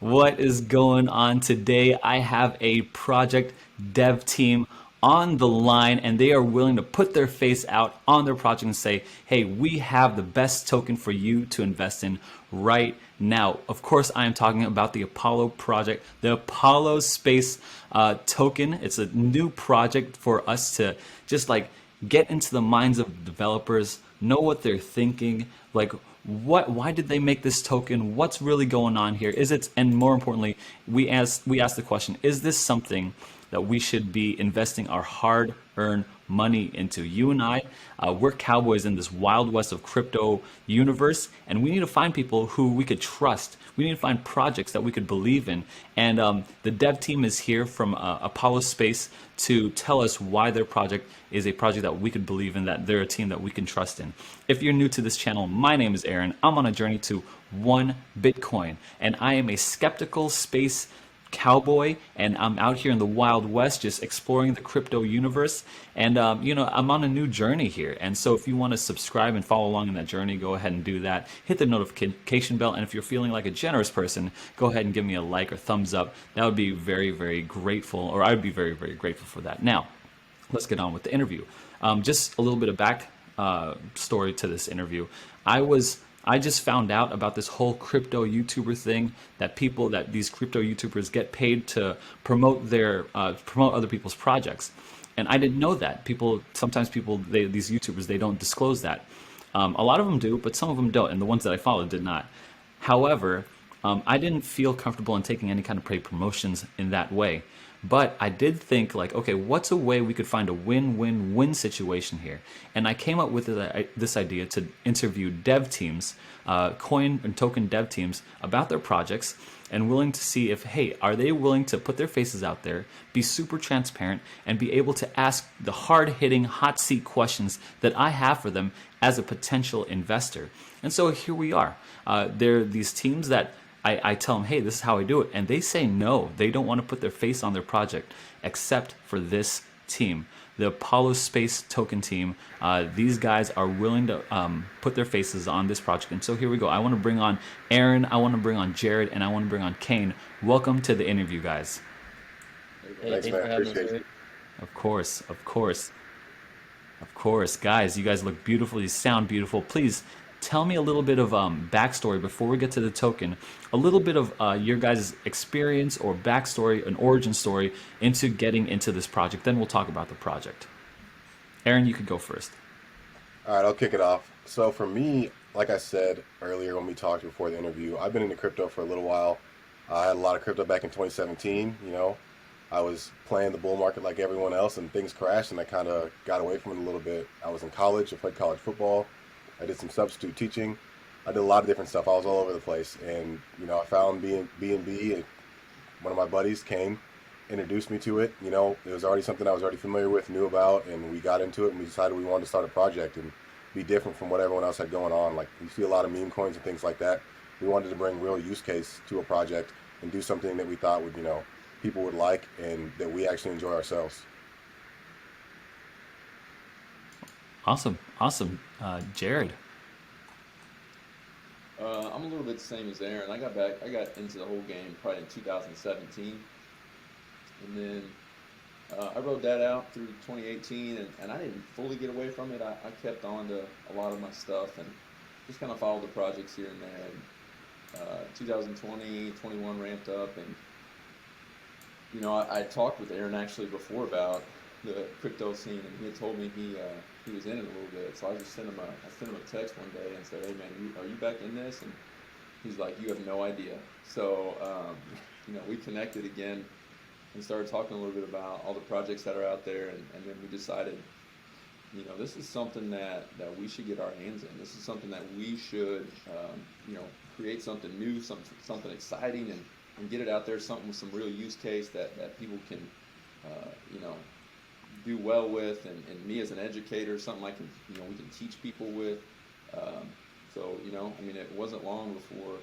What is going on today? I have a project dev team on the line and they are willing to put their face out on their project and say, hey, we have the best token for you to invest in right now. Of course, I am talking about the Apollo project, the Apollo Space token. It's a new project for us to just like get into the minds of developers, know what they're thinking, like why did they make this token? What's really going on here? Is it, and more importantly, we ask the question, is this something that we should be investing our hard-earned money into? You and I, we're cowboys in this wild west of crypto universe, and we need to find people who we could trust. We need to find projects that we could believe in. And the dev team is here from Apollo Space to tell us why their project is a project that we could believe in, that they're a team that we can trust in. If you're new to this channel, my name is Aaron. I'm on a journey to 1 Bitcoin, and I am a skeptical space cowboy, and I'm out here in the Wild West just exploring the crypto universe. And I'm on a new journey here. And so if you want to subscribe and follow along in that journey, go ahead and do that. Hit the notification bell, and if you're feeling like a generous person, go ahead and give me a like or thumbs up. That would be very, very grateful, or I would be very, very grateful for that. Now, let's get on with the interview. Just a little bit of back story to this interview. I just found out about this whole crypto YouTuber thing, that these crypto YouTubers get paid to promote other people's projects, and I didn't know that. These YouTubers, they don't disclose that. A lot of them do, but some of them don't, and the ones that I followed did not. However, I didn't feel comfortable in taking any kind of paid promotions in that way. But I did think like, okay, what's a way we could find a win-win-win situation here? And I came up with this idea to interview dev teams, coin and token dev teams about their projects and willing to see if, hey, are they willing to put their faces out there, be super transparent, and be able to ask the hard-hitting, hot seat questions that I have for them as a potential investor. And so here we are. There are these teams that I tell them, hey, this is how I do it. And they say no, they don't want to put their face on their project, except for this team, the Apollo Space Token team. These guys are willing to put their faces on this project. And so here we go. I want to bring on Aaron, I want to bring on Jared, and I want to bring on Kane. Welcome to the interview, guys. Hey, Thanks, thanks man. for having us, Appreciate Ray. you. Of course, of course. Of course, guys, you guys look beautiful. You sound beautiful. Please tell me a little bit of backstory before we get to the token. A little bit of your guys' experience or backstory, an origin story into getting into this project. Then we'll talk about the project. Aaron, you could go first. All right, I'll kick it off. So for me, like I said earlier when we talked before the interview, I've been into crypto for a little while. I had a lot of crypto back in 2017. I was playing the bull market like everyone else, and things crashed, and I kind of got away from it a little bit. I was in college. I played college football. I did some substitute teaching. I did a lot of different stuff. I was all over the place, and I found B&B. One of my buddies came, introduced me to it. It was already something I was already familiar with, knew about, and we got into it, and we decided we wanted to start a project and be different from what everyone else had going on. Like, you see a lot of meme coins and things like that. We wanted to bring real use case to a project and do something that we thought would, people would like and that we actually enjoy ourselves. Awesome, awesome. Jared. I'm a little bit the same as Aaron. I got into the whole game probably in 2017, and then I rode that out through 2018, and I didn't fully get away from it. I kept on to a lot of my stuff and just kind of followed the projects here and there. And 2020, 21 ramped up, and I talked with Aaron actually before about the crypto scene, and he had told me he was in it a little bit. So I sent him a text one day and said, "Hey man, are you back in this?" And he's like, "You have no idea." So we connected again and started talking a little bit about all the projects that are out there, and then we decided, this is something that we should get our hands in. This is something that we should create something new, something exciting, and get it out there, something with some real use case that people can, you know, do well with, and me as an educator, something I can, we can teach people with. So, it wasn't long before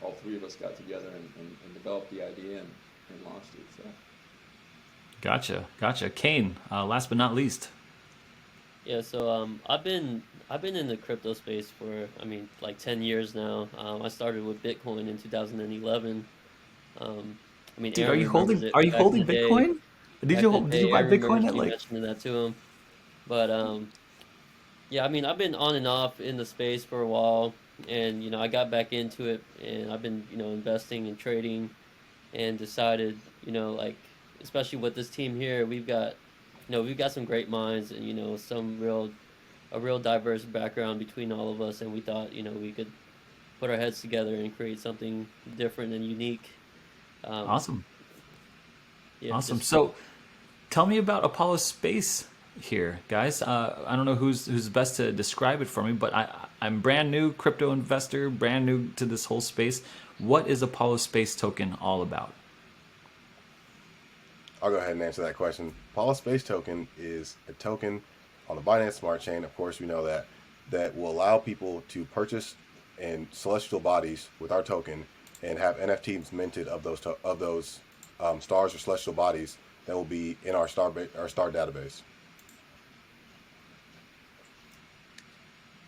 all three of us got together and developed the idea and launched it. So. Gotcha. Kane, last but not least. Yeah, so I've been in the crypto space for like 10 years now. I started with Bitcoin in 2011. Um, I mean, Dude, are Aaron you remembers holding? it Are you back in holding the day. Bitcoin? Did Back you in the did you day, buy Aaron remembers Bitcoin at me like? mentioning that to him. But yeah, I mean, I've been on and off in the space for a while, and I got back into it, and I've been investing and trading, and decided, like, especially with this team here, we've got some great minds, and some real a real diverse background between all of us, and we thought we could put our heads together and create something different and unique. Um, Awesome, yeah, awesome. just So tell me about Apollo Space here, guys. I don't know who's best to describe it for me, but I'm brand new crypto investor, brand new to this whole space. What is Apollo Space token all about? I'll go ahead and answer that question. Apollo Space Token is a token on the Binance Smart Chain. Of course, we know that will allow people to purchase in celestial bodies with our token and have NFTs minted of those stars or celestial bodies that will be in our star database.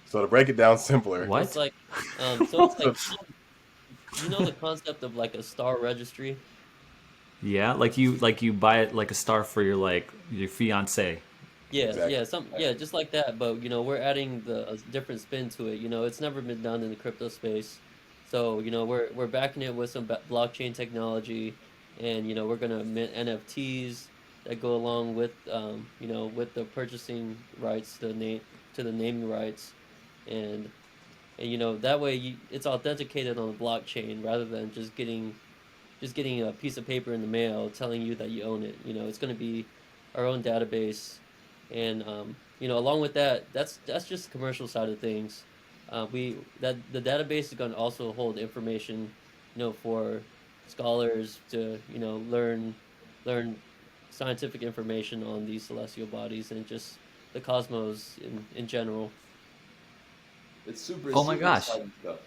So to break it down simpler, so it's What? like so it's like so the concept of like a star registry. Yeah, like you buy it like a star for your fiance. Yeah, exactly, yeah, just like that. But we're adding a different spin to it. It's never been done in the crypto space, so we're backing it with some blockchain technology, and we're gonna mint NFTs that go along with the purchasing rights, the naming rights, and that way it's authenticated on the blockchain rather than just getting a piece of paper in the mail telling you that you own it. It's going to be our own database, and along with that, that's just the commercial side of things. We that the database is going to also hold information, for scholars to learn scientific information on these celestial bodies and just the cosmos in general. It's Oh my super gosh. exciting stuff.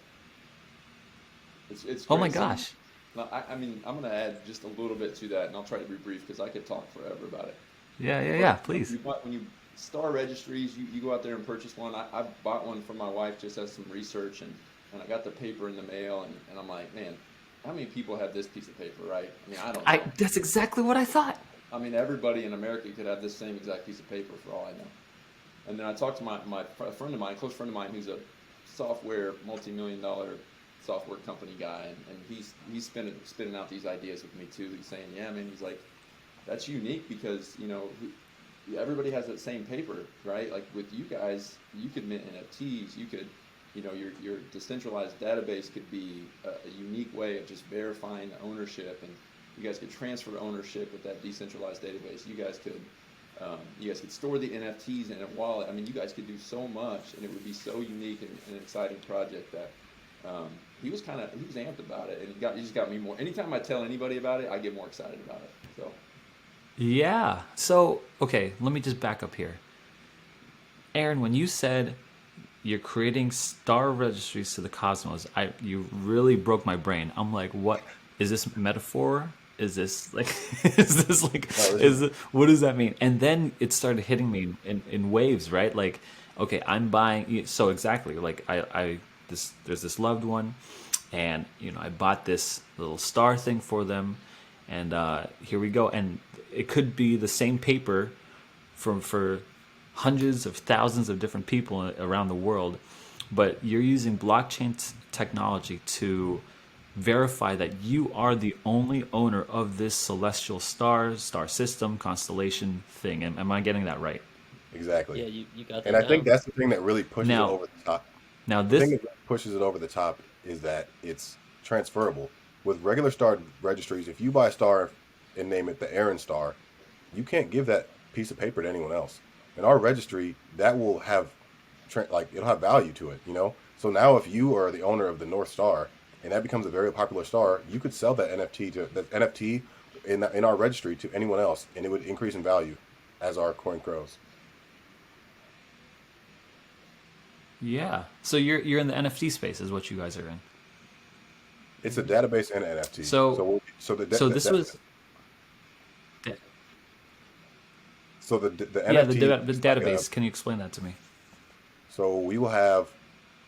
It's Oh my great. So gosh. now, I mean, I'm gonna add just a little bit to that, and I'll try to be brief because I could talk forever about it. Yeah, yeah, yeah. But Please. when you star registries, you go out there and purchase one. I bought one for my wife just as some research, and I got the paper in the mail, and I'm like, man, how many people have this piece of paper, right? I mean, I don't I know. That's exactly what I thought. I mean, everybody in America could have this same exact piece of paper for all I know. And then I talked to a friend of mine, close friend of mine, who's a software multi-million-dollar software company guy, and he's spinning out these ideas with me too. He's saying, yeah, man, he's like, that's unique because everybody has that same paper, right? Like with you guys, you could mint NFTs, you could, your decentralized database could be a unique way of just verifying the ownership, and you guys could transfer ownership with that decentralized database. You guys could store the NFTs in a wallet. I mean, you guys could do so much, and it would be so unique and an exciting project that he was amped about it, and he just got me more. Anytime I tell anybody about it, I get more excited about it. So Yeah. So, okay, let me just back up here. Aaron, when you said you're creating star registries to the cosmos, you really broke my brain. I'm like, what is this metaphor? Is this like is this like no, this is what does that mean? And then it started hitting me in waves, right? Like, okay, I'm buying so exactly like I this there's this loved one, and I bought this little star thing for them, and here we go. And it could be the same paper for hundreds of thousands of different people around the world, but you're using blockchain technology to verify that you are the only owner of this celestial star system, constellation thing. Am I getting that right? exactly. Yeah, you got And that I think down. that's the thing that really pushes it Now, over the top. now The thing this, that pushes it over the top is that it's transferable. With regular star registries, if you buy a star and name it the Aaron Star, you can't give that piece of paper to anyone else. In our registry, that will have it'll have value to it, you know. So now, if you are the owner of the North Star and that becomes a very popular star, you could sell that NFT in our registry to anyone else, and it would increase in value as our coin grows. yeah. So you're in the NFT space, is what you guys are in. It's a database and an NFT. So So so this was the yeah, NFT the is like a database. Can you explain that to me? so we will have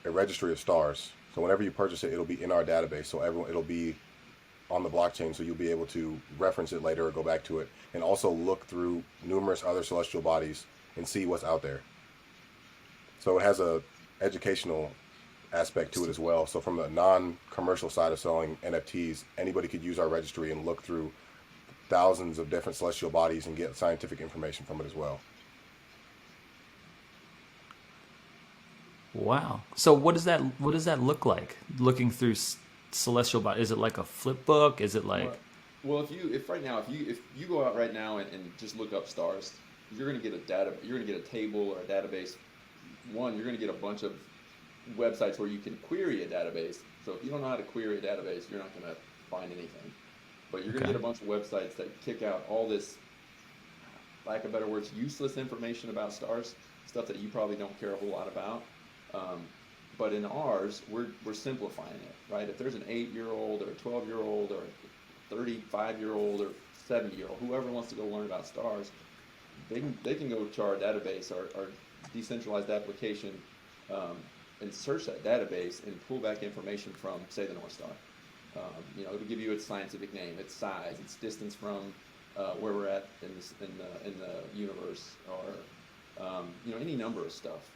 a registry of stars. So whenever you purchase it, it'll be in our database. So everyone, it'll be on the blockchain, so you'll be able to reference it later or go back to it, and also look through numerous other celestial bodies and see what's out there. So it has a educational aspect to it as well. So from the non-commercial side of selling NFTs, anybody could use our registry and look through thousands of different celestial bodies and get scientific information from it as well. Wow. So what does that look like? Looking through celestial body, is it like a flip book? Is it like Well, well, if right now, if you go out right now and just look up stars, you're gonna get you're gonna get a table or a database. One, you're gonna get a bunch of websites where you can query a database. So if you don't know how to query a database, you're not gonna find anything. But you're gonna okay? get a bunch of websites that kick out all this, lack of better words, useless information about stars, stuff that you probably don't care a whole lot about. Um, but in ours, we're simplifying it, right? If there's an 8-year-old or a 12-year-old or a 35-year-old or 70-year-old, whoever wants to go learn about stars, they can go to our database, our decentralized application, and search that database and pull back information from, say, the North Star. It'll give you its scientific name, its size, its distance from where we're at in the universe, or any number of stuff.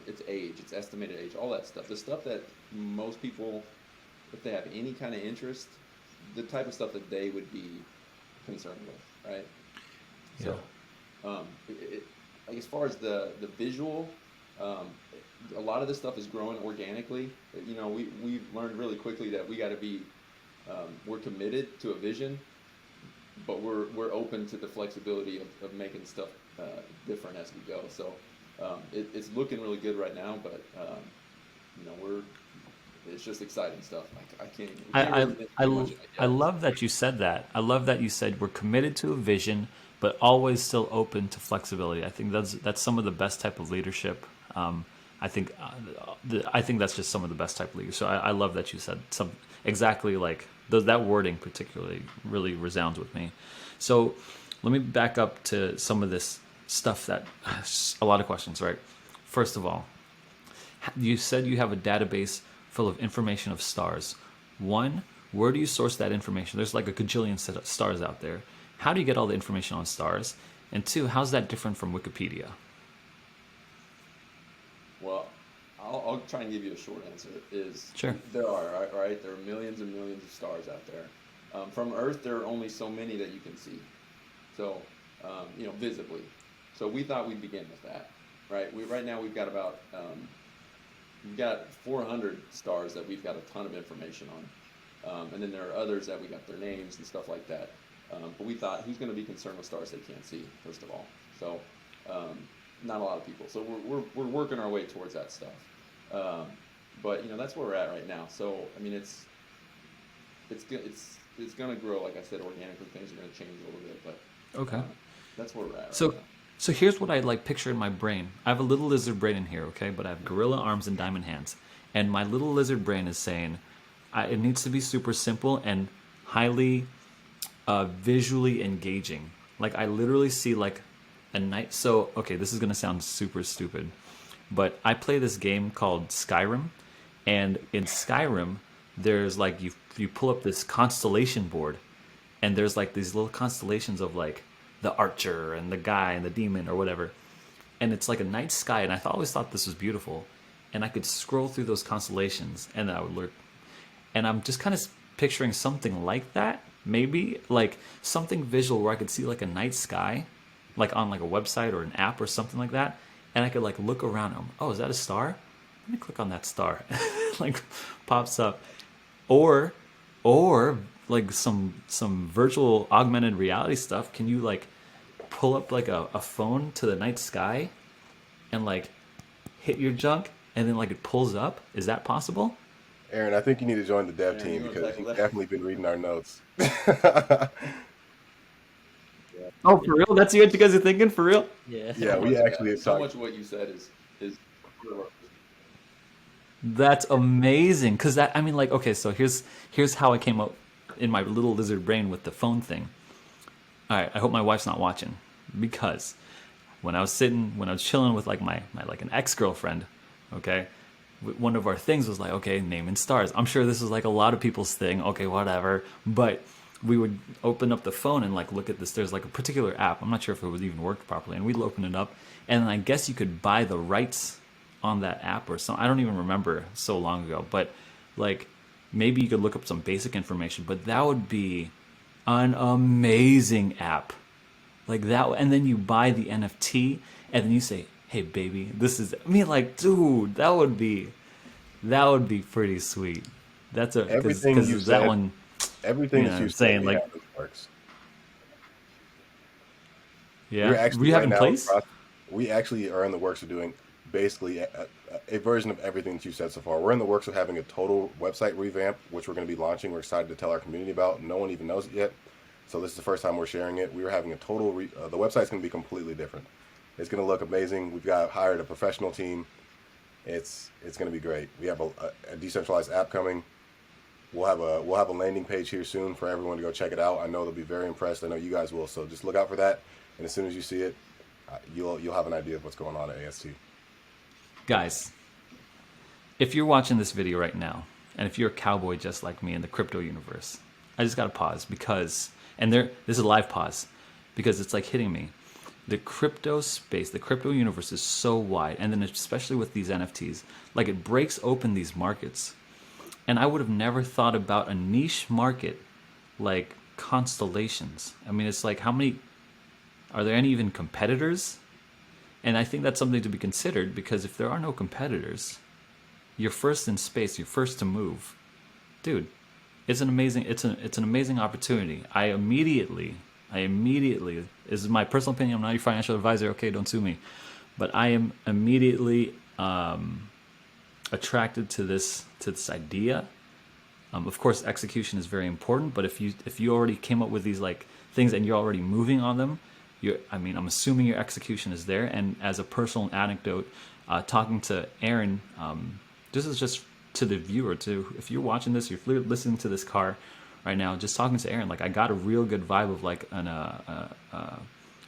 Its age, its estimated age, all that stuff. The stuff that most people, if they have any kind of interest, the type of stuff that they would be concerned with, right? Yeah. So, like as far as the visual, um, a lot of this stuff is growing organically. We've learned really quickly that we got to be, we're committed to a vision, but we're open to the flexibility of making stuff different as we go. So it's looking really good right now, but we're it's just exciting stuff. I can't we I, can't I, really think I, too much I yet. love that you said that. I love that you said we're committed to a vision, but always still open to flexibility. I think that's some of the best type of leadership. Um, I think that's just some of the best type of leaders. So I love that you said some exactly like that wording particularly really resounds with me. So let me back up to some of this stuff that a lot of questions, right? First of all, you said you have a database full of information of stars. One, where do you source that information? There's like a gajillion set of stars out there. How do you get all the information on stars? And two, how's that different from Wikipedia? Well, I'll try and give you a short answer. Is Sure. there are right? There are millions and millions of stars out there. From Earth, there are only so many that you can see. So, visibly. So we thought we'd begin with that, right? Right now we've got about we've got 400 stars that we've got a ton of information on, and then there are others that we got their names and stuff like that. But we thought, who's going to be concerned with stars they can't see? First of all, so not a lot of people. So we're working our way towards that stuff. Um, but that's where we're at right now. So I mean, it's going to grow. Like I said, organically, things are going to change a little bit, but Okay. um, that's where we're at right So now. so here's what I like picture in my brain. I have a little lizard brain in here, okay, but I have gorilla arms and diamond hands. And my little lizard brain is saying it needs to be super simple and highly visually engaging. Like I literally see like a night. So okay, this is gonna sound super stupid, but I play this game called Skyrim, and in Skyrim, there's like you pull up this constellation board, and there's like these little constellations of like the archer and the guy and the demon or whatever, and it's like a night sky. And always thought this was beautiful, and I could scroll through those constellations, and then I would look, and I'm just kind of picturing something like that, maybe like something visual where I could see like a night sky, like on like a website or an app or something like that, and I could like look around them. Oh, is that a star? Let me click on that star. Like pops up, or or like some virtual augmented reality stuff. Can you like pull up like a phone to the night sky and like hit your junk and then like it pulls up? Is that possible? Aaron, I think you need to join the dev Aaron, team you want to because tackle you've that? definitely been reading our notes. Yeah. Oh, for real? That's what you guys are thinking? For real? Yeah. Yeah, So we much of that, actually have so talked. much of what you said is That's amazing. Cause that I mean like okay, so here's how I came up in my little lizard brain with the phone thing. All right, I hope my wife's not watching because when I was chilling with like my like an ex-girlfriend, okay? one of our things was like, okay, naming stars. I'm sure this is like a lot of people's thing. Okay, whatever. But we would open up the phone and like look at this. There's like a particular app. I'm not sure if it would even work properly. And we'd open it up, and I guess you could buy the rights on that app or something. I don't even remember, so long ago. But like maybe you could look up some basic information. But that would be an amazing app like that. And then you buy the NFT, and then you say, "Hey, baby, this is." I mean, like, dude, that would be pretty sweet. That's a Everything you because that said, one, everything that you I'm said, saying we have like, in the works. We're yeah, actually we have right in now, place. we actually are in the works of doing basically a version of everything that you said so far. We're in the works of having a total website revamp, which we're going to be launching. We're excited to tell our community about. No one even knows it yet. So this is the first time we're sharing it. We are having a total, the website's going to be completely different. It's going to look amazing. We've got hired a professional team. It's going to be great. We have a decentralized app coming. We'll have a landing page here soon for everyone to go check it out. I know they'll be very impressed. I know you guys will. So just look out for that. And as soon as you see it, you'll have an idea of what's going on at AST. Guys, if you're watching this video right now, and if you're a cowboy just like me in the crypto universe, I just got to pause because, and this is a live pause, because it's like hitting me. The crypto space, the crypto universe is so wide, and then especially with these NFTs, like it breaks open these markets. And I would have never thought about a niche market like constellations. I mean, it's like how many are there any even competitors? And I think that's something to be considered because if there are no competitors, you're first in space, you're first to move. Dude, it's an amazing opportunity. I immediately this is my personal opinion, I'm not your financial advisor, okay, don't sue me. But I am immediately attracted to this idea. Of course, execution is very important, but if you already came up with these like things and you're already moving on them, I'm assuming your execution is there. And as a personal anecdote, talking to Aaron, this is just to the viewer too. If you're watching this, you're listening to this car right now, just talking to Aaron, like I got a real good vibe of like a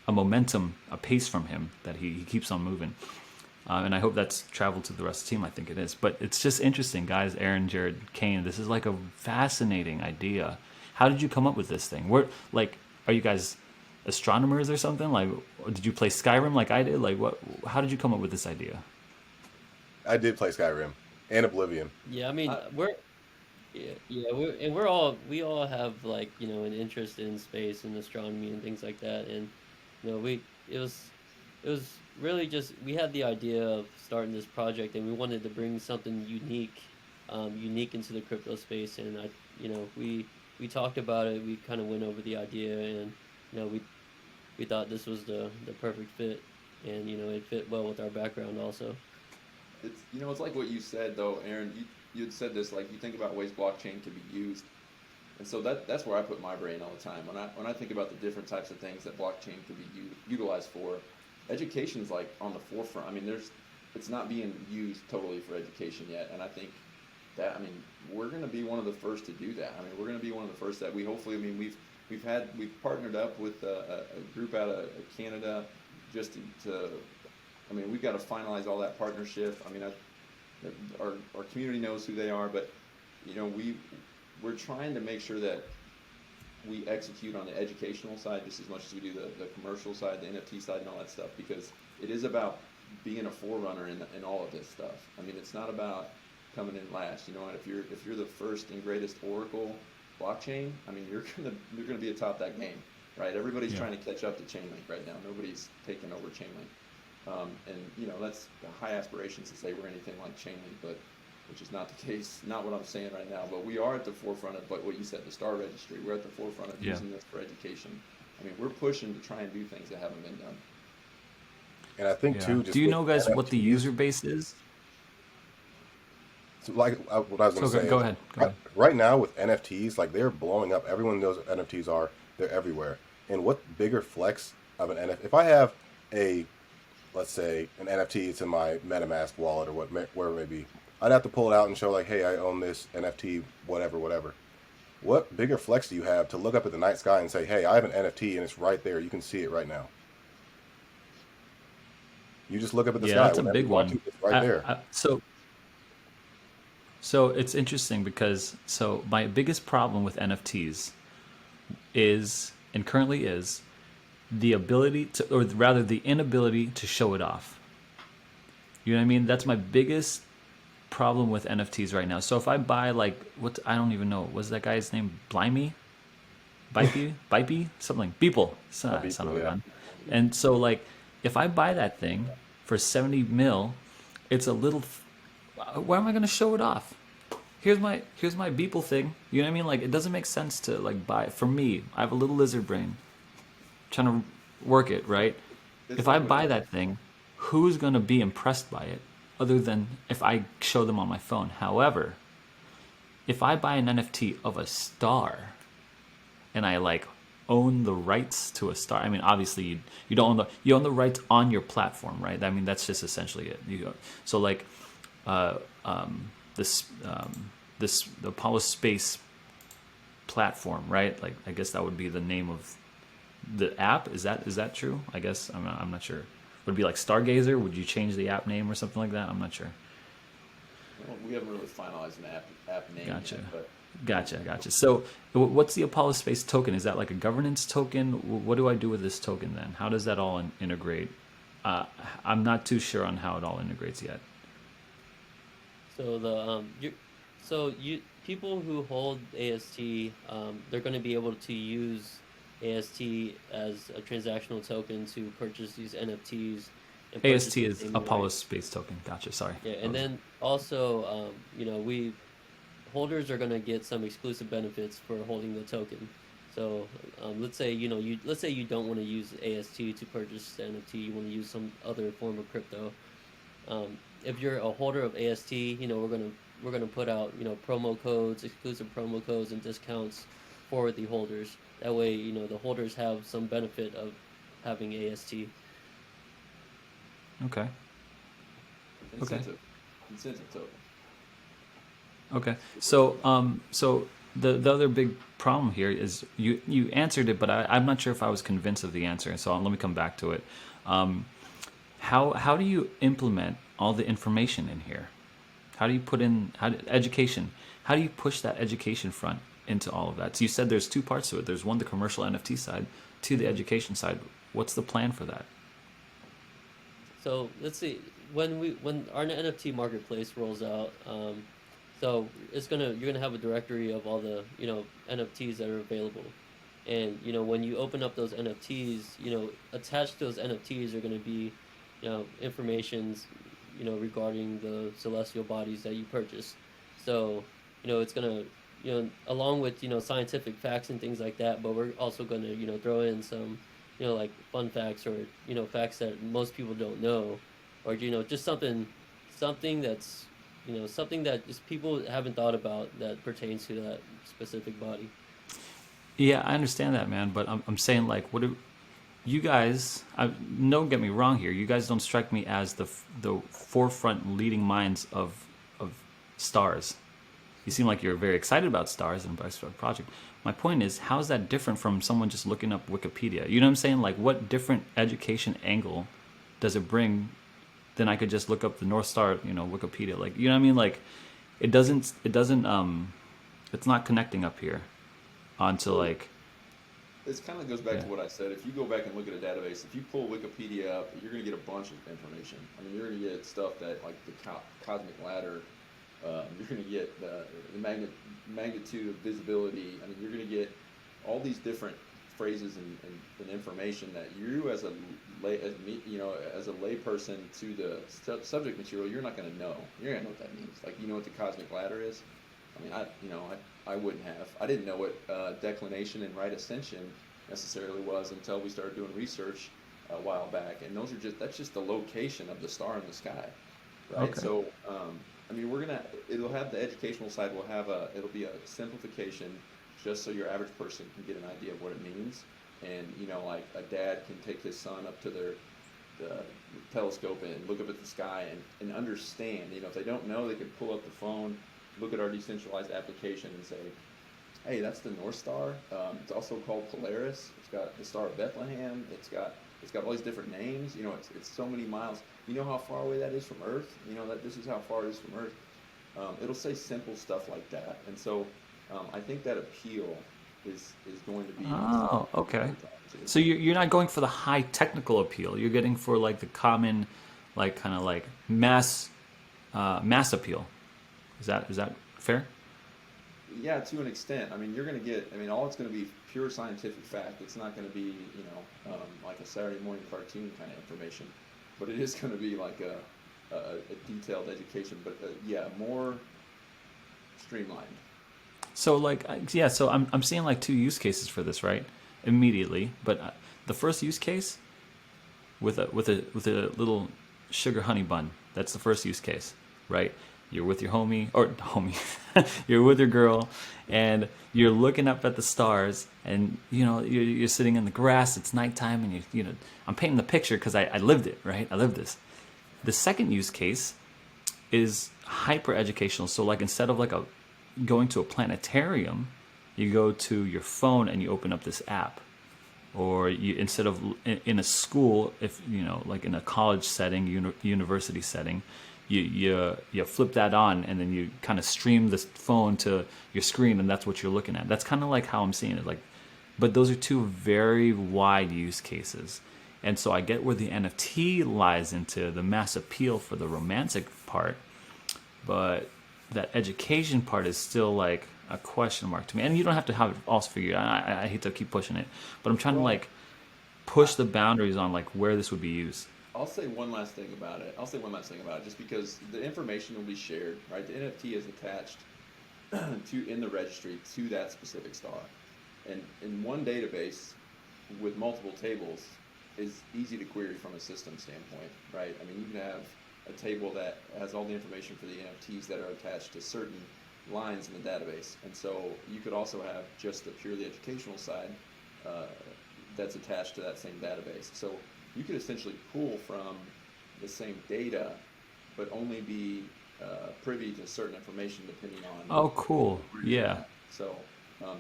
momentum, a pace from him that he keeps on moving. And I hope that's traveled to the rest of the team. I think it is. But it's just interesting, guys. Aaron, Jared, Kane. This is like a fascinating idea. How did you come up with this thing? Are you guys astronomers or something? Like, did you play Skyrim like I did? Like, what? How did you come up with this idea? I did play Skyrim and Oblivion. Yeah, I mean, I, we all have like, an interest in space and astronomy and things like that. And we it was it was really just we had the idea of starting this project, and we wanted to bring something unique into the crypto space. And we talked about it. We kind of went over the idea, and we thought this was the perfect fit, and it fit well with our background also. it's like what you said though, Aaron. You had said this, like you think about ways blockchain can be used, and so that's where I put my brain all the time when I think about the different types of things that blockchain could be utilized for. Education's like on the forefront. I mean, it's not being used totally for education yet, and I think that we're going to be one of the first to do that. I mean, we're going to be one of the first that we hopefully. I mean, we've partnered up with a group out of Canada just to I mean, we've got to finalize all that partnership. I mean, our community knows who they are, but we're trying to make sure that we execute on the educational side just as much as we do the commercial side, the NFT side, and all that stuff, because it is about being a forerunner in all of this stuff. I mean, it's not about coming in last. You know what? If you're the first and greatest Oracle blockchain, I mean, you're gonna be atop that game, right? Everybody's Yeah. trying to catch up to Chainlink right now. Nobody's taking over Chainlink. And that's high aspirations to say we're anything like Chainlink, but which is not the case. Not what I'm saying right now. But we are at the forefront of what you said, the Star Registry. We're at the forefront of Yeah. using this for education. I mean, we're pushing to try and do things that haven't been done. And I think Yeah. too, Do just you with know, guys, what the NFTs, user base is? so like what I was going So to say go is ahead. Go right, ahead. right now with NFTs, like they're blowing up. Everyone knows what NFTs are. They're everywhere. And what bigger flex of an NFT? If I have a, let's say, an NFT, it's in my MetaMask wallet or wherever it may be, I'd have to pull it out and show like, hey, I own this NFT, whatever, whatever. What bigger flex do you have to look up at the night sky and say, hey, I have an NFT and it's right there. You can see it right now. You just look up at the Yeah, sky that's a whenever big you want one. to. It's right there. So So it's interesting because so my biggest problem with NFTs is and currently is the ability to, or rather the inability to show it off. You know what I mean? That's my biggest problem with NFTs right now. So if I buy like what I don't even know, what's that guy's name? Blimey? Bipey? Something. Beeple. Son of People, a yeah. gun. And so like if I buy that thing for 70 mil, it's a little why am I gonna show it off? Here's my Beeple thing. You know what I mean? Like it doesn't make sense to like buy for me. I have a little lizard brain trying to work it, right? It's If I like with buy that thing, who's going to be impressed by it other than if I show them on my phone? However, if I buy an NFT of a star and I like own the rights to a star, I mean obviously you don't own you own the rights on your platform, right? I mean that's just essentially it. So like uh, this this the Apollo space platform, right? Like I guess that would be the name of the app. Is that true? I guess I'm not sure. Would it be like Stargazer? Would you change the app name or something like that? I'm not sure. well, we haven't really finalized an app name Gotcha. yet, but Gotcha. So, what's the Apollo Space token? Is that like a governance token? What do I do with this token then? How does that all integrate? I'm not too sure on how it all integrates yet. So you people who hold AST, they're going to be able to use AST as a transactional token to purchase these NFTs and purchase AST the is naming Apollo rights. Space token. Gotcha. Sorry. Yeah, That and was then also, we holders are going to get some exclusive benefits for holding the token. So let's say you don't want to use AST to purchase the NFT, you want to use some other form of crypto. If you're a holder of AST, we're gonna put out promo codes, exclusive promo codes, and discounts for the holders. That way, the holders have some benefit of having AST. okay. Okay. incentive token. Okay. That's what we're So, talking about. the other big problem here is you answered it, but I'm not sure if I was convinced of the answer. So let me come back to it. Um, how do you implement all the information in here? How do you put in education? How do you push that education front into all of that? So you said there's two parts to it. There's one the commercial NFT side, two the education side. What's the plan for that? So let's see when our NFT marketplace rolls out. So you're gonna have a directory of all the NFTs that are available, and when you open up those NFTs, attached to those NFTs are gonna be informations regarding the celestial bodies that you purchase. So it's gonna along with scientific facts and things like that, but we're also gonna throw in some like fun facts or facts that most people don't know, or just something that's something that just people haven't thought about that pertains to that specific body. Yeah, I understand that, man. But I'm saying like, what do you guys? Don't get me wrong here. You guys don't strike me as the forefront leading minds of stars. You seem like you're very excited about stars and about the project. My point is, how is that different from someone just looking up Wikipedia? You know what I'm saying? Like, what different education angle does it bring than I could just look up the North Star, Wikipedia? Like, you know what I mean? Like, it's not connecting up here onto So like, this kind of goes back yeah, to what I said. If you go back and look at a database, if you pull Wikipedia up, you're going to get a bunch of information. I mean, you're going to get stuff that, like the cosmic ladder, you're going to get the magnitude of visibility. I mean, you're going to get all these different phrases and information that you, as a as a layperson to the subject material, you're not going to know. You're going to know what that means. Like, you know what the cosmic ladder is? I mean, I wouldn't have. I didn't know what declination and right ascension necessarily was until we started doing research a while back. And that's just the location of the star in the sky, right? okay, So, I mean, it'll have the educational side. It'll be a simplification, just so your average person can get an idea of what it means. And like a dad can take his son up to the telescope and look up at the sky and understand. If they don't know, they can pull up the phone, look at our decentralized application and say, hey, that's the North Star. It's also called Polaris. It's got the Star of Bethlehem. It's got all these different names. It's so many miles. You know how far away that is from Earth? That this is how far it is from Earth. It'll say simple stuff like that, and so I think that appeal is going to be something Oh, people okay. are drawn to. So you're not going for the high technical appeal. You're getting for like the common, like kind of like mass appeal. Is that fair? Yeah, to an extent. I mean, you're going to get. I mean, all it's going to be pure scientific fact. It's not going to be, like a Saturday morning cartoon kind of information, but it is going to be like a detailed education. But yeah, more streamlined. So like yeah, so I'm seeing like two use cases for this, right? Immediately, but the first use case with a little sugar honey bun. That's the first use case, right? You're with your homie, you're with your girl, and you're looking up at the stars, and you're sitting in the grass. It's nighttime, and I'm painting the picture because I lived it, right? I lived this. The second use case is hyper educational. So like instead of like a going to a planetarium, you go to your phone and you open up this app, or you instead of in a school, if like in a college setting, university setting, you flip that on and then you kind of stream the phone to your screen, and that's what you're looking at. That's kind of like how I'm seeing it. Like, but those are two very wide use cases, and so I get where the NFT lies into the mass appeal for the romantic part, but that education part is still like a question mark to me. And you don't have to have it all figured out. I hate to keep pushing it, but I'm trying to Well, like I, push the boundaries on like where this would be used. I'll say one last thing about it. I'll say one last thing about it, just because the information will be shared, right? The NFT is attached to in the registry to that specific star, and in one database with multiple tables is easy to query from a system standpoint, right? I mean, you can have a table that has all the information for the NFTs that are attached to certain lines in the database, and so you could also have just the purely educational side uh, that's attached to that same database. So you could essentially pull from the same data, but only be privy to certain information depending on Oh, cool. where you're Yeah. at. So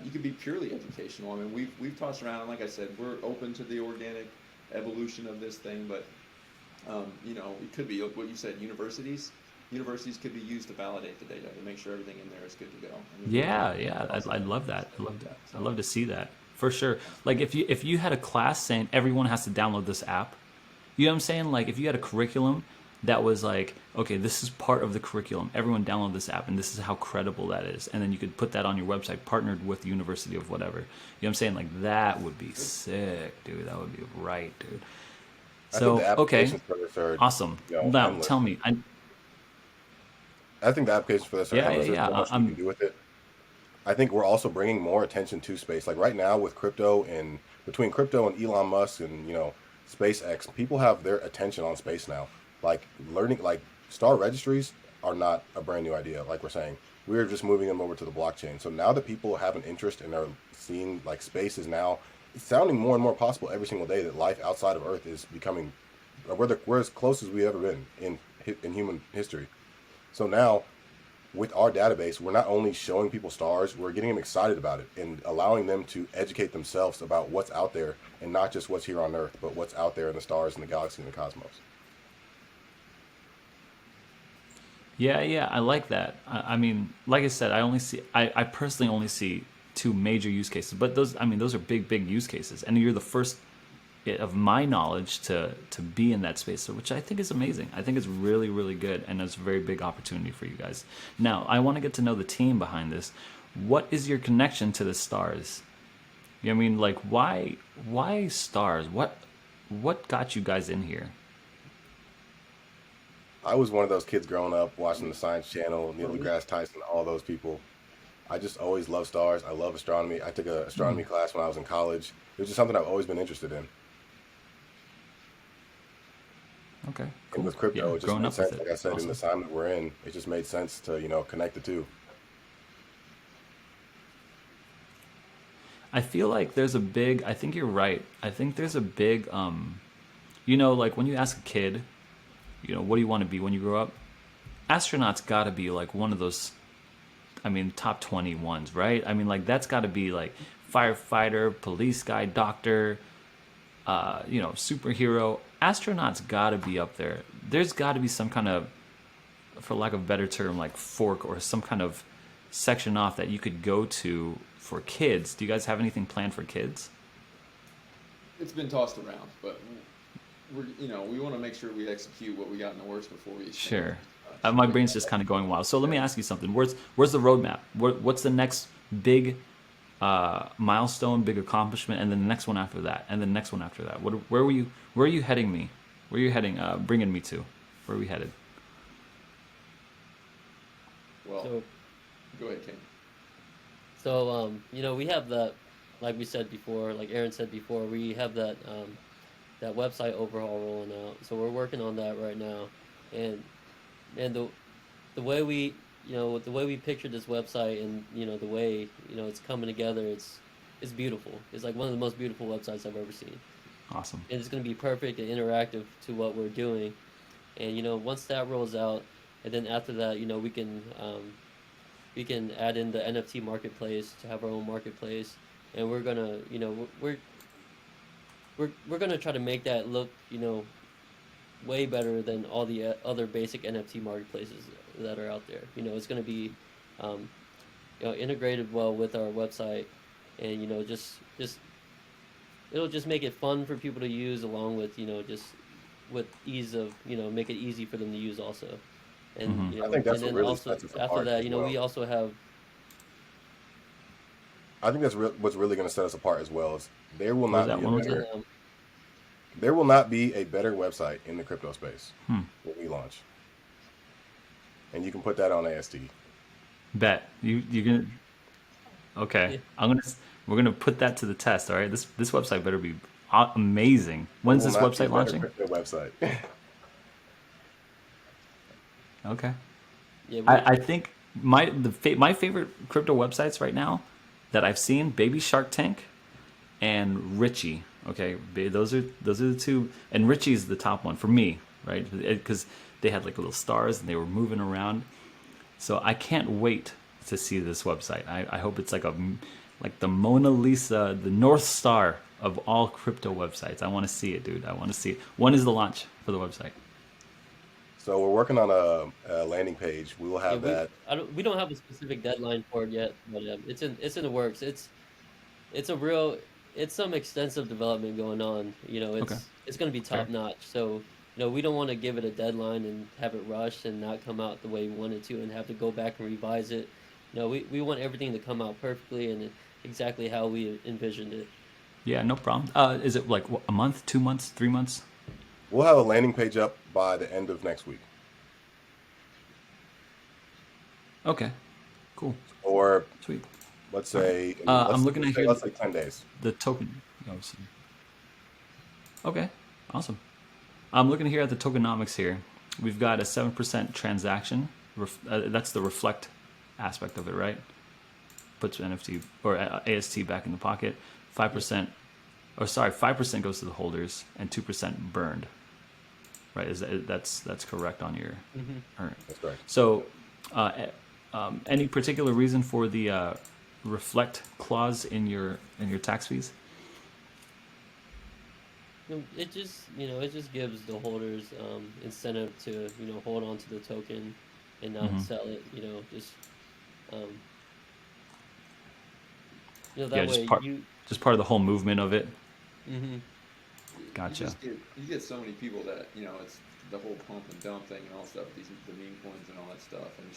you could be purely educational. I mean, we've tossed around, and like I said, we're open to the organic evolution of this thing, but it could be what you said. Universities could be used to validate the data to make sure everything in there is good to go. I mean, Yeah, yeah. we've also I'd done love that. stuff I'd like love that. that. I'd So love to see that for sure. Like if you had a class saying everyone has to download this app, you know what I'm saying? Like if you had a curriculum that was like, okay, this is part of the curriculum. Everyone download this app, and this is how credible that is. And then you could put that on your website, partnered with the university of whatever. You know what I'm saying? Like that would be sick, dude. That would be right, dude. I think the So okay, applications for this are, awesome. Now endless. tell me, I think the applications for this are yeah, yeah, endless. There's yeah. so much you can do with it. I think we're also bringing more attention to space. Like right now with crypto and between crypto and Elon Musk and SpaceX, people have their attention on space now. Like learning, like star registries are not a brand new idea. Like we're saying, we're just moving them over to the blockchain. So now that people have an interest and are seeing like space is now, it's sounding more and more possible every single day that life outside of Earth is becoming, we're as close as we've ever been in human history. So now with our database, we're not only showing people stars, we're getting them excited about it and allowing them to educate themselves about what's out there and not just what's here on Earth, but what's out there in the stars and the galaxy and the cosmos. Yeah, yeah, I like that. I mean, like I said, I personally only see two major use cases, but those are big, big use cases, and you're the first of my knowledge to be in that space, so which I think is amazing. I think it's really, really good, and it's a very big opportunity for you guys. Now, I want to get to know the team behind this. What is your connection to the stars? You know what I mean? Like, why stars? What got you guys in here? I was one of those kids growing up watching the me, Science Channel, for Neil me, deGrasse Tyson, all those people. I just always loved stars. I love astronomy. I took an astronomy class when I was in college. It was just something I've always been interested in. Okay, And cool. with Yeah, crypto, it just growing made up with sense. it. Like I said, in the Awesome. time that we're in, it just made sense to, connect the two. I feel like there's a big. I think you're right. I think there's a big. Like when you ask a kid, what do you want to be when you grow up? Astronaut's got to be like one of those. I mean, top 20 ones, right? I mean, like that's got to be like firefighter, police guy, doctor, superhero. Astronaut's got to be up there. There's got to be some kind of for lack of a better term, like fork or some kind of section off that you could go to for kids. Do you guys have anything planned for kids? It's been tossed around, but we want to make sure we execute what we got in the works before we expand Sure. too much. My But brain's yeah, just kind of going wild. So let me yeah. ask you something. Where's the roadmap? What's the next big milestone, big accomplishment, and then the next one after that, and the next one after that? Where are you heading me? Where are you heading? Bringing me to? Where are we headed? Well, So go ahead, Ken. we have that, like we said before, like Aaron said before, we have that website overhaul rolling out. So we're working on that right now, and and the way the way we pictured this website, and the way it's coming together, it's beautiful. It's like one of the most beautiful websites I've ever seen, Awesome. and it's going to be perfect and interactive to what we're doing. And once that rolls out, and then after that, we can add in the NFT marketplace to have our own marketplace, and we're gonna we're gonna try to make that look way better than all the other basic NFT marketplaces that are out there. It's gonna be um, integrated well with our website, and just it'll just make it fun for people to use, along with just with ease of make it easy for them to use also. And Hmm. I think and that's what then really also sets us after apart that, as we well. also have. I think what's really going to set us apart as well is there will What was not that be a one more And time? then better there will not be a better website in the crypto space Hmm. when we launch, and you can put that on AST. Bet you gonna okay. yeah, We're gonna put that to the test. All right. This website better be amazing. There When's will this not be a website better launching? crypto website. Okay. yeah, I think my favorite crypto websites right now that I've seen, Baby Shark Tank and Richie. Okay, those are the two, and Richie's the top one for me, right? Because they had like little stars and they were moving around. So I can't wait to see this website. I hope it's like the Mona Lisa, the North Star of all crypto websites. I want to see it, dude. I want to see it. When is the launch for the website? So we're working on a landing page. We will yeah. have that. We don't have a specific deadline for it yet, but it's in the works. It's a real it's some extensive development going on. Okay, It's going to be top fair. notch. So we don't want to give it a deadline and have it rushed and not come out the way we wanted to, and have to go back and revise it. We want everything to come out perfectly and exactly how we envisioned it. Yeah, no problem. Is it like a month, 2 months, 3 months? We'll have a landing page up by the end of next week, Okay, cool, or sweet. let's All right. say I'm looking at here let's say 10 days. the token. Oh, okay, awesome. I'm looking here at the tokenomics here. We've got a 7% transaction. That's the reflect aspect of it, right? Puts NFT or AST back in the pocket. Yep. 5%, or sorry, 5% goes to the holders and 2% burned. Right? That's correct on your. Hmm. All right. That's correct. So, uh, any particular reason for the reflect clause in your tax fees? It just gives the holders incentive to hold on to the token and not Hmm. sell it. Just um, Yeah, that way you. just part of the whole movement of it. Hmm. You Gotcha. just get so many people that it's the whole pump and dump thing and all stuff. The meme coins and all that stuff, and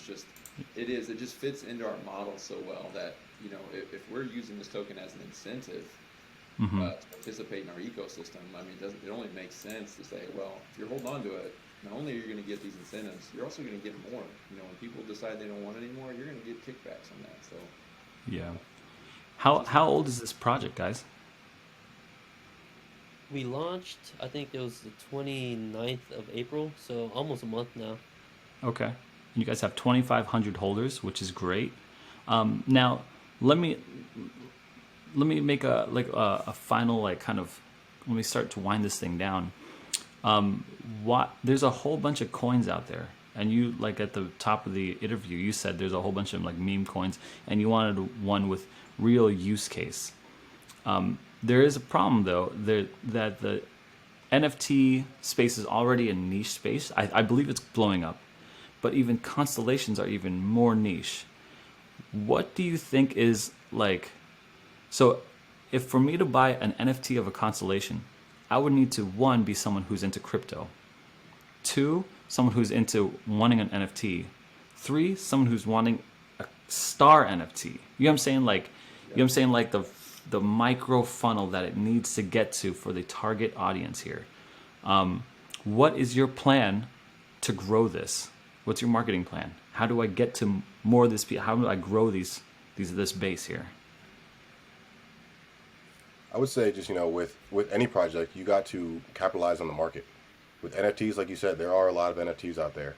it just fits into our model so well that if we're using this token as an incentive Hmm. to participate in our ecosystem, I mean, it only makes sense to say, well, if you're holding on to it, not only are you going to get these incentives, you're also going to get more. When people decide they don't want it anymore, you're going to get kickbacks on that. So Yeah. it's How just how old is this project, guys? We launched, I think it was the 29th of April, so almost a month now. Okay. You guys have 2,500 holders, which is great. Now, let me let me make a final like kind of let me start to wind this thing down. What there's a whole bunch of coins out there, and you like at the top of the interview, you said there's a whole bunch of like meme coins, and you wanted one with real use case. There is a problem though that the NFT space is already a niche space. I believe it's blowing up, but even constellations are even more niche. What do you think is like, so if for me to buy an NFT of a constellation, I would need to, one, be someone who's into crypto. Two, someone who's into wanting an NFT. Three, someone who's wanting a star NFT. You know what I'm saying? Like, you know what I'm saying? Like the micro funnel that it needs to get to for the target audience here. What is your plan to grow this? What's your marketing plan? How do I get to more of this? How do I grow this base here? I would say just, with any project, you got to capitalize on the market. With NFTs, like you said, there are a lot of NFTs out there.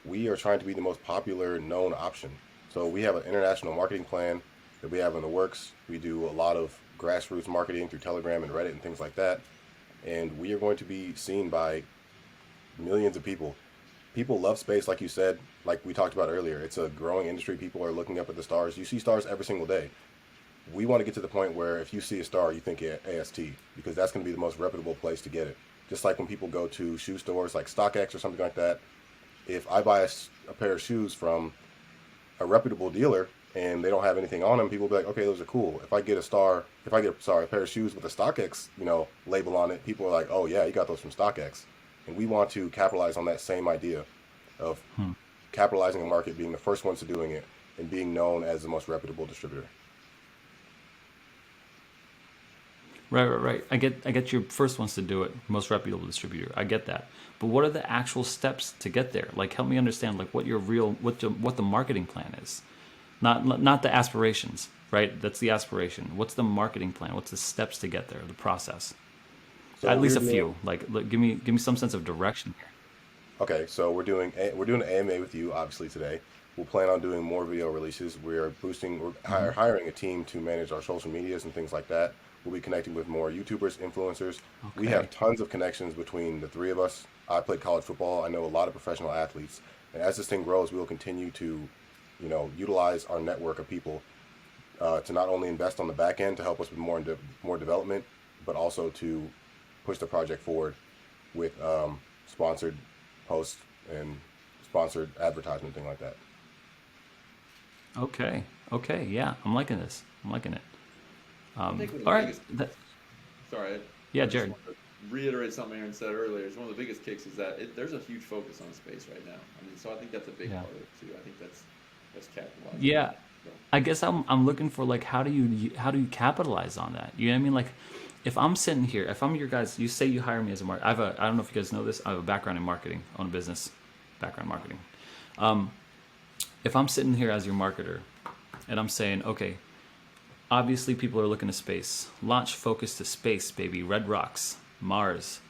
We are trying to be the most popular known option. So we have an international marketing plan that we have in the works. We do a lot of grassroots marketing through Telegram and Reddit and things like that. And we are going to be seen by millions of people. People love space, like you said, like we talked about earlier. It's a growing industry. People are looking up at the stars. You see stars every single day. We want to get to the point where if you see a star, you think AST, because that's going to be the most reputable place to get it. Just like when people go to shoe stores like StockX or something like that, if I buy a pair of shoes from a reputable dealer and they don't have anything on them, people will be like, okay, those are cool. If I get a pair of shoes with a StockX, label on it, people are like, oh yeah, you got those from StockX. And we want to capitalize on that same idea of capitalizing a market, being the first ones to doing it, and being known as the most reputable distributor. Right. I get your first ones to do it, most reputable distributor. I get that. But what are the actual steps to get there? Like, help me understand, like, what the marketing plan is, not the aspirations, right? That's the aspiration. What's the marketing plan? What's the steps to get there? The process. So At least we're a doing few. Like, give me some sense of direction here. Okay, so we're doing an AMA with you obviously today. We'll plan on doing more video releases. We're hiring a team to manage our social medias and things like that. We'll be connecting with more YouTubers, influencers. We Okay. have tons of connections between the three of us. I played college football. I know a lot of professional athletes, and as this thing grows, we will continue to, utilize our network of people to not only invest on the back end to help us with more development, but also to push the project forward with sponsored posts and sponsored advertisement, thing like that. Okay. Yeah, I'm liking this. I'm liking it. I think one of All the right. biggest, sorry, Yeah, I just Jared. want to reiterate something Aaron said earlier. Is one of the biggest kicks is that there's a huge focus on space right now. I mean, so I think that's a big Yeah. part of it too. I think that's capitalizing on Yeah. it. So, I guess I'm looking for, like, how do you capitalize on that? You know what I mean? Like, if I'm sitting here, if I'm your guys, you say you hire me as a market. I don't know if you guys know this. I have a background in marketing, own a business, background in marketing. If I'm sitting here as your marketer, and I'm saying, okay, obviously people are looking to space, launch focus to space, baby, red rocks, Mars,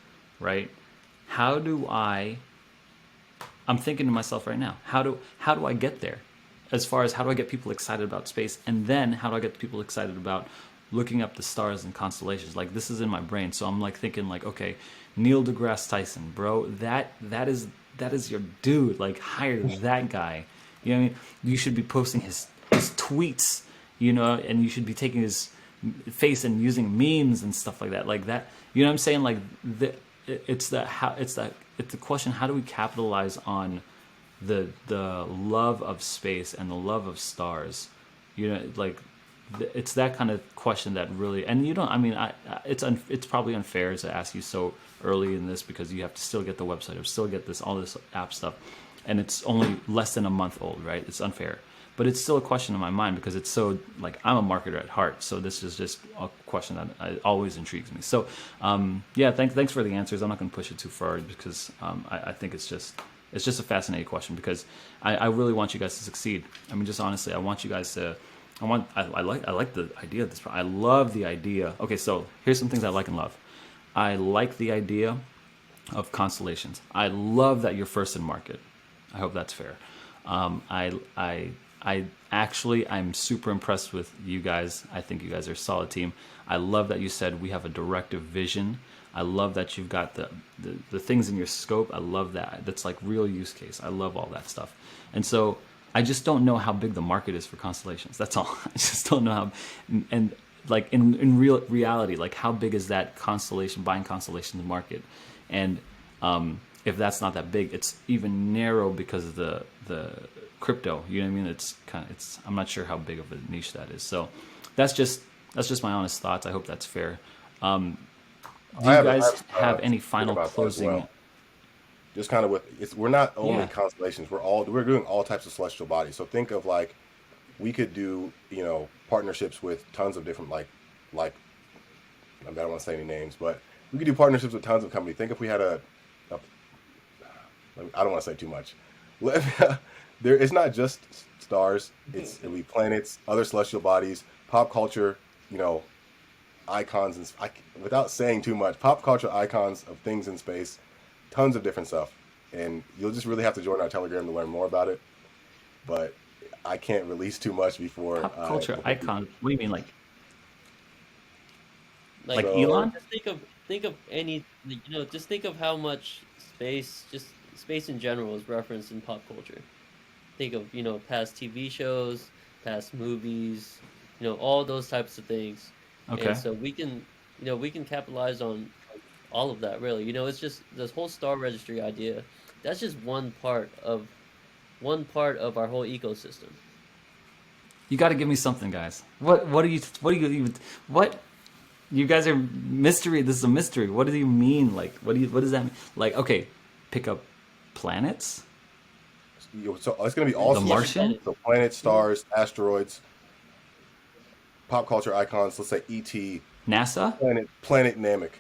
right? How do I? I'm thinking to myself right now, how do I get there? As far as how do I get people excited about space, and then how do I get people excited about looking up the stars and constellations? Like, this is in my brain, so I'm like thinking, like, okay, Neil deGrasse Tyson, bro, that is your dude. Like, hire that guy. You know what I mean? You should be posting his tweets, and you should be taking his face and using memes and stuff like that. Like that, you know what I'm saying? Like, it's the question: how do we capitalize on the love of space and the love of stars? Like, it's that kind of question that really, and you don't. I mean, it's probably unfair to ask you so early in this, because you have to still get the website or still get all this app stuff, and it's only less than a month old, right? It's unfair. But it's still a question in my mind, because it's so, like, I'm a marketer at heart, so this is just a question that always intrigues me. So, yeah, thanks for the answers. I'm not going to push it too far, because I think it's just a fascinating question, because I really want you guys to succeed. I mean, just honestly, I want you guys to. I like the idea of this. I love the idea. Okay, so here's some things I like and love. I like the idea of constellations. I love that you're first in market. I hope that's fair. I'm super impressed with you guys. I think you guys are a solid team. I love that you said we have a directive vision. I love that you've got the things in your scope. I love that. That's like real use case. I love all that stuff. And so I just don't know how big the market is for constellations. That's all. I just don't know how, and like in reality, like, how big is that buying constellations market? And if that's not that big, it's even narrow because of the crypto. You know what I mean? It's kind of it's. I'm not sure how big of a niche that is. So that's just my honest thoughts. I hope that's fair. Um, do you I guys have have any think final about that as closing? well. Just kind of with it's we're not only Yeah. constellations. We're doing all types of celestial bodies. So think of like we could do partnerships with tons of different like I don't want to say any names, but we could do partnerships with tons of companies. Think if we had a I don't want to say too much. There, it's not just stars. It'll be planets, other celestial bodies, pop culture, you know, icons, and without saying too much, pop culture icons of things in space, tons of different stuff. And you'll just really have to join our Telegram to learn more about it. But I can't release too much Pop culture icon. What do you mean, like Like, so Elon? just think of any, just think of how much space, just space in general, is referenced in pop culture. Think of, past TV shows, past movies, all those types of things. And Okay. so we can capitalize on all of that, really. It's just this whole star registry idea. That's just one part of our whole ecosystem. You got to give me something, guys. What do you even what you guys are mystery. This is a mystery. What do you mean? Like, what does that mean? Like, okay, pick up planets, so it's going to be all the Yeah, celestial Martian, bodies. So planets, mhm. stars, asteroids, pop culture icons. Let's say ET, NASA, planet Namek,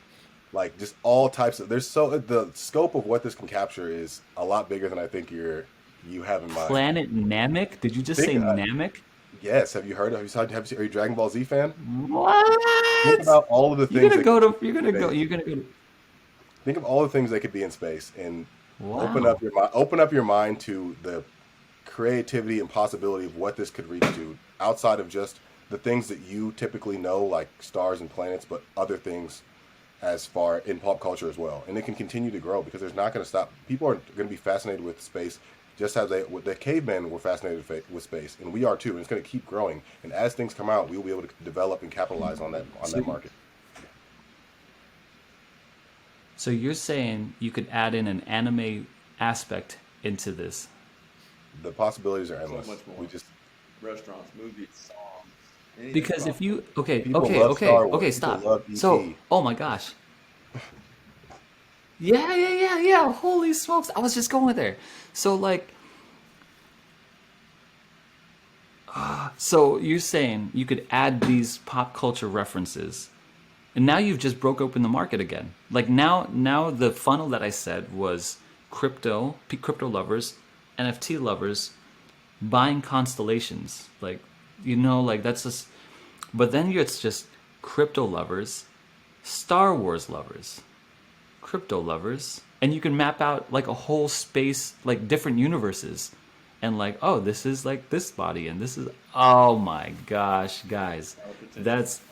like just all types of. There's so the scope of what this can capture is a lot bigger than I think you have in mind. planet Namek. Did you just Think, say Namek? yes. Have you heard of? Are you a Dragon Ball Z fan? Think What? about all of the things that could be in space. You're gonna go to, Think of all the things that could be in space, and wow. open up your mind to the creativity and possibility of what this could reach to outside of just the things that you typically know, like stars and planets, but other things as far in pop culture as well. And it can continue to grow because there's not going to stop. People are going to be fascinated with space just as the cavemen were fascinated with space, and we are too. And it's going to keep growing. And as things come out, we will be able to develop and capitalize on So, that market. so you're saying you could add in an anime aspect into this? The possibilities are So endless. much We more. just Restaurants, movies, songs, anything Because if pop you culture. people love Star Wars. okay, People stop. love So, ET. oh my gosh, yeah. Holy smokes, I was just going there. So like, so you're saying you could add these pop culture references, and now you've just broke open the market again. Like now the funnel that I said was crypto lovers, NFT lovers, buying constellations. Like, like that's just. But then it's just crypto lovers, Star Wars lovers, crypto lovers, and you can map out like a whole space, like different universes, and like, oh, this is like this body, and this is, oh my gosh, guys, A lot of potential. that's,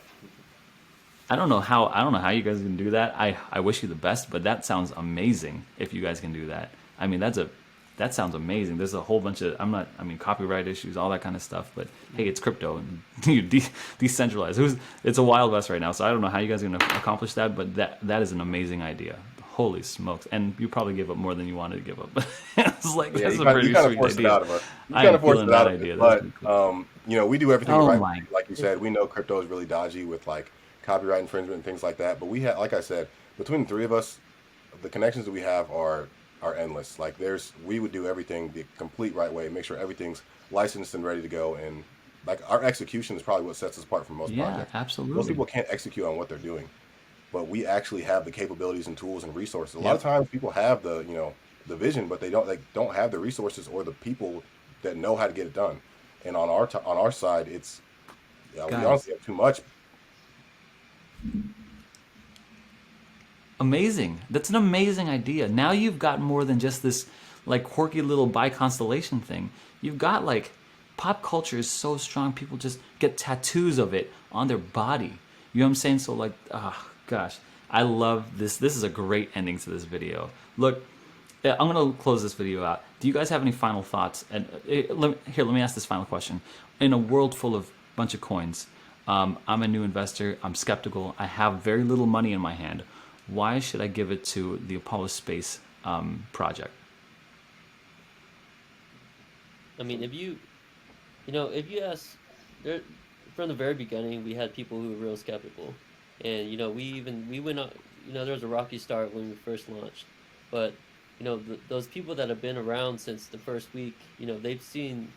I don't know how you guys can do that. I wish you the best, but that sounds amazing if you guys can do that. I mean, that sounds amazing. There's a whole bunch of, I mean, copyright issues, all that kind of stuff. But hey, it's crypto, and you decentralized. It's a wild west right now, so I don't know how you guys are going to accomplish that. But that is an amazing idea. Holy smokes! And you probably gave up more than you wanted to give up. It's like Yeah, that's a you pretty kind of sweet forced it idea. out of us. You I kind am of forced feeling it that out of us. idea. That's But pretty cool. we do everything the Oh right way. my! Like you said, we know crypto is really dodgy with like copyright infringement and things like that. But we have, like I said, between the three of us, the connections that we have are endless. Like we would do everything the complete right way, make sure everything's licensed and ready to go. And like our execution is probably what sets us apart from most Yeah, projects. Most absolutely. people can't execute on what they're doing, but we actually have the capabilities and tools and resources. A lot of Yep, times people have the vision, but they don't have the resources or the people that know how to get it done. And on our side, it's we guys. honestly have too much. Amazing. That's an amazing idea. Now you've got more than just this like quirky little bi constellation thing. You've got like pop culture is so strong, people just get tattoos of it on their body. You know what I'm saying? So like, ah, gosh, I love this. This is a great ending to this video. Look, I'm gonna close this video out. Do you guys have any final thoughts? And let me ask this final question. In a world full of bunch of coins, I'm a new investor. I'm skeptical. I have very little money in my hand. Why should I give it to the Apollo Space project? I mean, if you ask, there from the very beginning, we had people who were real skeptical, and we went on. There was a rocky start when we first launched, but those people that have been around since the first week, they've seen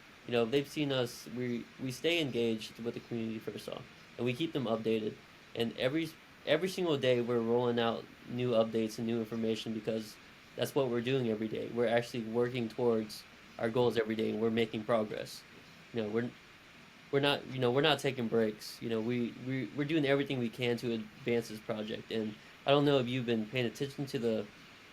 us. We stay engaged with the community first off, and we keep them updated, and every single day we're rolling out new updates and new information because that's what we're doing every day. We're actually working towards our goals every day, and we're making progress. You know, we're not taking breaks. We're doing everything we can to advance this project. And I don't know if you've been paying attention to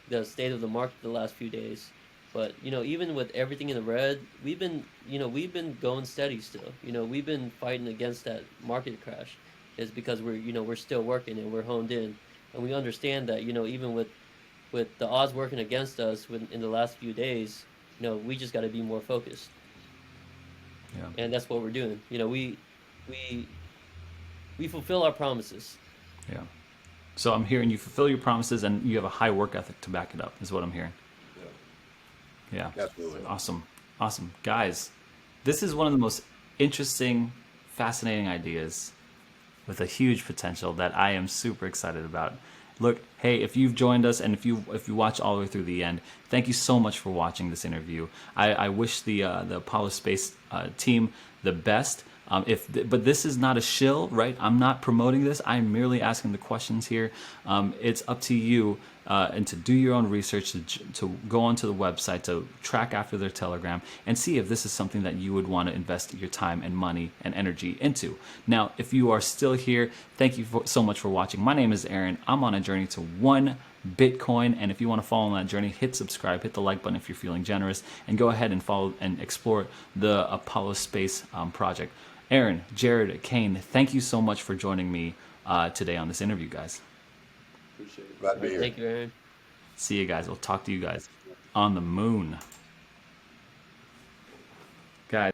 the state of the market the last few days, but even with everything in the red, we've been going steady still. We've been fighting against that market crash, is because we're still working and we're honed in, and we understand that even with the odds working against us in the last few days, we just got to be more focused, Yeah. and that's what we're doing. We we fulfill our promises. Yeah. So I'm hearing you fulfill your promises and you have a high work ethic to back it up, is what I'm hearing. Yeah. Yeah. Absolutely. Awesome. Awesome. Guys, this is one of the most interesting, fascinating ideas with a huge potential that I am super excited about. Look, hey, if you've joined us and if you watch all the way through the end, thank you so much for watching this interview. I wish the Apollo Space team the best. But this is not a shill, right? I'm not promoting this. I'm merely asking the questions here. It's up to you and to do your own research, to go onto the website, to track after their Telegram, and see if this is something that you would want to invest your time and money and energy into. Now, if you are still here, thank you so much for watching. My name is Aaron. I'm on a journey to 1 Bitcoin, and if you want to follow on that journey, hit subscribe, hit the like button if you're feeling generous, and go ahead and follow and explore the Apollo Space project. Aaron, Jared, Kane, thank you so much for joining me today on this interview, guys. Appreciate it. Glad to be here. Thank you, Aaron. See you guys. We'll talk to you guys on the moon. Guys.